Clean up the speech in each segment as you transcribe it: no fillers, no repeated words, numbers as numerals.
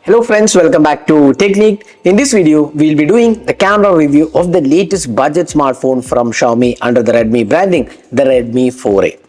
Hello friends, welcome back to Technique. In this video, we'll be doing the camera review of the latest budget smartphone from Xiaomi under the Redmi branding, the Redmi 4A.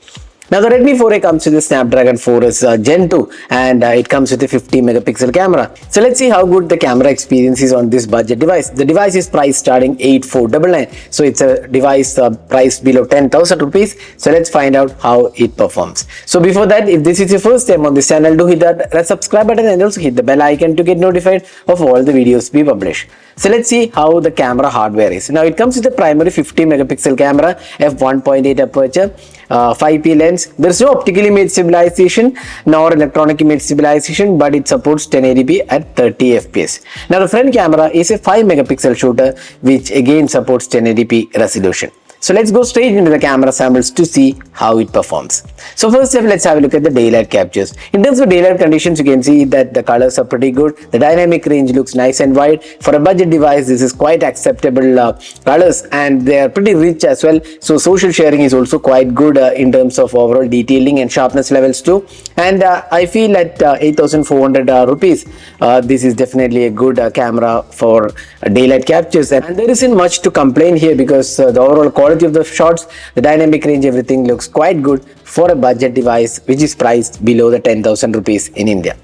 Now the Redmi 4A comes with the Snapdragon 4S Gen 2 and it comes with a 50 megapixel camera. So let's see how good the camera experience is on this budget device. The device is priced starting 8499. So it's a device priced below 10,000 rupees. So let's find out how it performs. So before that, if this is your first time on this channel, do hit that subscribe button and also hit the bell icon to get notified of all the videos we publish. So let's see how the camera hardware is. Now it comes with a primary 50 megapixel camera, f1.8 aperture, 5p lens. There is no optical image stabilization nor electronic image stabilization, but it supports 1080p at 30 fps. Now the front camera is a 5 megapixel shooter, which again supports 1080p resolution. So let's go straight into the camera samples to see how it performs. So first up, let's have a look at the daylight captures. In terms of daylight conditions, you can see that the colors are pretty good. The dynamic range looks nice and wide. For a budget device, this is quite acceptable colors and they are pretty rich as well. So social sharing is also quite good in terms of overall detailing and sharpness levels too. And I feel at 8,400 rupees, this is definitely a good camera for daylight captures. And there isn't much to complain here because the overall quality of the shots, the dynamic range, everything looks quite good for a budget device which is priced below the 10,000 rupees in India.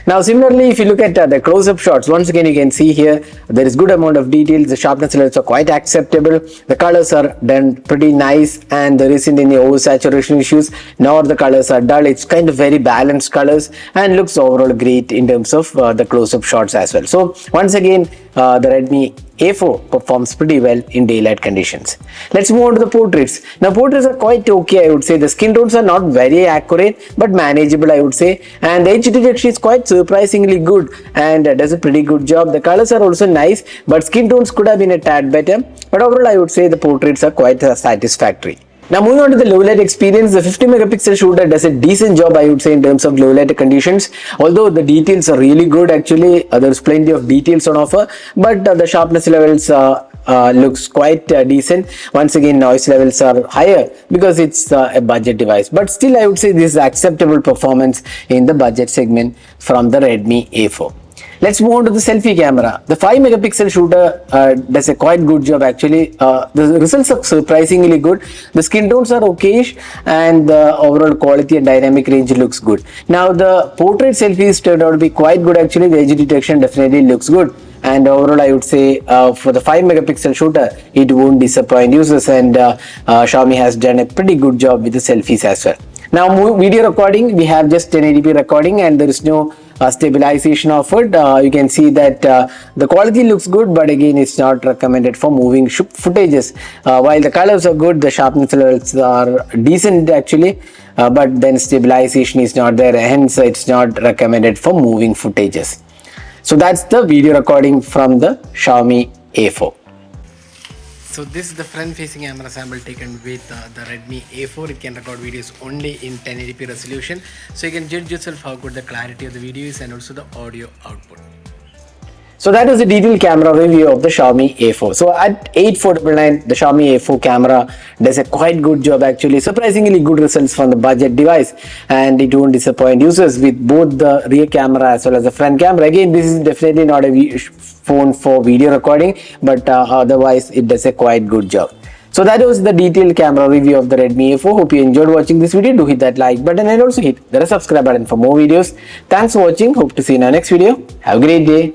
Now similarly, if you look at the close-up shots, once again you can see here there is good amount of details. The sharpness levels are quite acceptable. The colors are done pretty nice and there isn't any oversaturation issues, nor the colors are dull. It's kind of very balanced colors and looks overall great in terms of the close-up shots as well. So once again, the Redmi A4 performs pretty well in daylight conditions. Let's move on to the portraits. Now portraits are quite okay, I would say. The skin tones are not very accurate but manageable, I would say, and the edge detection is quite surprisingly good and does a pretty good job. The colors are also nice, but skin tones could have been a tad better, but overall I would say the portraits are quite satisfactory. Now moving on to the low light experience, the 50 megapixel shooter does a decent job, I would say, in terms of low light conditions. Although the details are really good, actually, there's plenty of details on offer, but the sharpness levels looks quite decent. Once again, noise levels are higher because it's a budget device, but still I would say this is acceptable performance in the budget segment from the Redmi A4. Let's move on to the selfie camera. The 5 megapixel shooter does a quite good job actually. The results are surprisingly good. The skin tones are okayish and the overall quality and dynamic range looks good. Now the portrait selfies turned out to be quite good actually. The edge detection definitely looks good. And overall, I would say for the 5 megapixel shooter, it won't disappoint users, and Xiaomi has done a pretty good job with the selfies as well. Now video recording, we have just 1080p recording and there is no stabilization offered. You can see that the quality looks good, but again it's not recommended for moving footages. While the colors are good, the sharpness levels are decent actually, but then stabilization is not there, hence it's not recommended for moving footages. So that's the video recording from the Xiaomi A4. So this is the front facing camera sample taken with the Redmi A4. It can record videos only in 1080p resolution. So you can judge yourself how good the clarity of the video is and also the audio output. So that was a detailed camera review of the Xiaomi A4. So at 8499, the Xiaomi A4 camera does a quite good job actually. Surprisingly good results from the budget device, and it won't disappoint users with both the rear camera as well as the front camera. Again, this is definitely not a phone for video recording, but otherwise it does a quite good job. So that was the detailed camera review of the Redmi A4. Hope you enjoyed watching this video. Do hit that like button and also hit the subscribe button for more videos. Thanks for watching. Hope to see you in our next video. Have a great day.